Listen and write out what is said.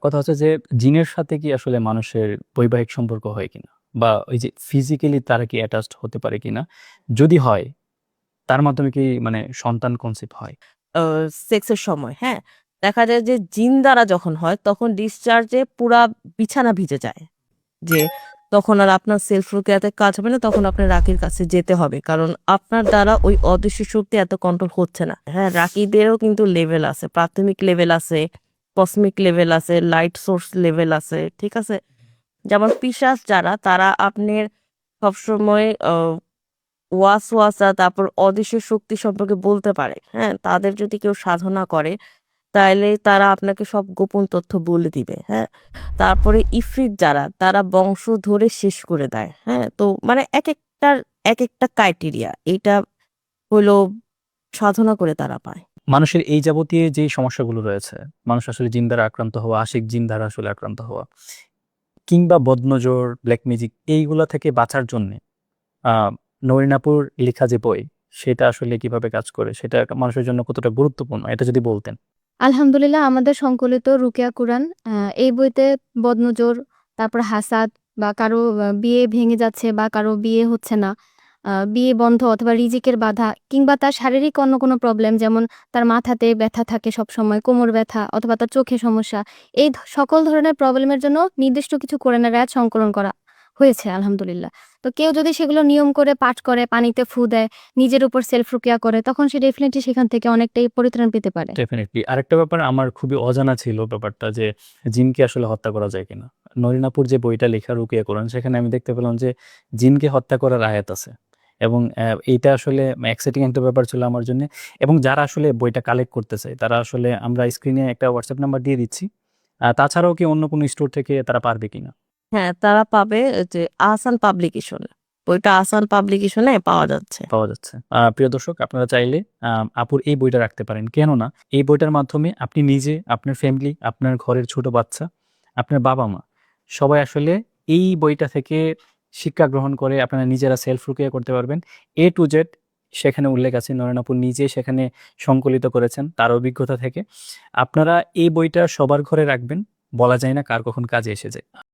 কথা হচ্ছে যে জিনের সাথে কি আসলে মানুষের বৈবাহিক সম্পর্ক হয় কিনা? বা ওই যে ফিজিক্যালি তারা কি অ্যাটাচড হতে পারে কিনা? যদি হয়, তার মাধ্যমে কি মানে সন্তান কনসিভ হয়? সেক্সের সময়, হ্যাঁ? দেখা যায় যে জিন দ্বারা যখন হয় তখন ডিসচার্জে পুরা বিছানা ভিজে যায়। যে তখন আর আপনার সেলফ রুকিয়াতে কাজ হবে না, তখন আপনার রাকির কাছে যেতে হবে। কারণ আপনার দ্বারা ওই অদৃশ্য শক্তি এত কন্ট্রোল হচ্ছে না। হ্যাঁ, রাকিদেরও কিন্তু লেভেল আছে। প্রাথমিক লেভেল আছে, কসমিক লেভেল আছে, লাইট সোর্স লেভেল আছে। ঠিক আছে? যেমন পিশাচ যারা তারা আপনার সবসময় ওয়াসওয়াসা তারপর অদৃশ্য শক্তি সম্পর্কে বলতে পারে। হ্যাঁ? তাদের যদি কেউ সাধনা করে তাইলে তারা আপনাকে সব গোপন তথ্য বলে দিবে। হ্যাঁ? তারপরে ইফরিত যারা তারা বংশ ধরে শেষ করে দেয়। হ্যাঁ? তো মানে একেকটার একেকটা ক্রাইটেরিয়া। এইটা হলো সাধনা করে তারা পায়। মানুষের এই যাবতীয় যেই সমস্যাগুলো রয়েছে, মানুষ আসলে জিন দ্বারা আক্রান্ত হওয়া, আশিক জিন দ্বারা আসলে আক্রান্ত হওয়া কিংবা বদনজর, ব্ল্যাক ম্যাজিক এইগুলা থেকে বাঁচার জন্যে আ নরিন আপুর লিখা যে বই, সেটা আসলে কিভাবে কাজ করে? সেটা মানুষের জন্য কতটা গুরুত্বপূর্ণ? এটা যদি বলতেন। আলহামদুলিল্লাহ আমাদের সংকলিত রুকিয়া কুরআন এই বইতে বদনজর, তারপর হাসাদ বা কারো বিয়ে ভেঙে যাচ্ছে বা কারো বিয়ে হচ্ছে না, বিয়ে বন্ধ অথবা রিজিকের বাধা কিংবা তার শারীরিক অন্য কোনো প্রবলেম যেমন তার মাথাতে ব্যথা থাকে সবসময়, কোমর ব্যথা অথবা তার চোখে সমস্যা। এই সকল ধরনের প্রবলেমের জন্য নির্দিষ্ট কিছু কোরআনের আয়াত সংকলন করা হয়েছে আলহামদুলিল্লাহ। তো কেউ যদি সেগুলো নিয়ম করে পাঠ করে, পানিতে ফু দেয়, নিজের উপর সেলফ রুকিয়া করে তখন সে ডেফিনিটলি সেখান থেকে অনেকটাই পরিত্রাণ পেতে পারে। ডেফিনিটলি। আরেকটা ব্যাপার আমার খুবই অজানা ছিল ব্যাপারটা যে জিনকে আসলে হত্যা করা যায় কিনা? নরিন আপুর যে বইটা লেখা রুকিয়া কোরআন সেখানে আমি দেখতে পেলাম যে জিনকে হত্যা করার আয়াত আছে। এবং এইটা আসলে এক্সাইটিং একটা ব্যাপার ছিল আমার জন্যে। এবং যারা আসলে বইটা কালেক্ট করতে চায় তারা আসলে আমরা স্ক্রিনে একটা WhatsApp নাম্বার দিয়ে দিচ্ছি। তাছাড়াও কি অন্য কোনো স্টোর থেকে তারা পারবে কিনা? হ্যাঁ, তারা পাবে যে আহসান পাবলিকেশনে। বইটা আহসান পাবলিকেশনে পাওয়া যাচ্ছে। পাওয়া যাচ্ছে। প্রিয় দর্শক আপনারা চাইলে আপুর এই বইটা রাখতে পারেন। কেননা এই বইটার মাধ্যমে আপনি নিজে, আপনার ফ্যামিলি, আপনার ঘরের ছোট বাচ্চা, আপনার বাবা-মা সবাই আসলে এই বইটা থেকে শিক্ষা গ্রহণ করে আপনারা নিজেরা সেলফ রুকিয়া করতে পারবেন। A to Z সেখানে উল্লেখ আছে। নয়ন আপু নিজে সেখানে সংকলিত করেছেন তার অভিজ্ঞতা থেকে। আপনারা এই বইটা সবার ঘরে রাখবেন। বলা যায় না কার কখন কাজে এসে যায়।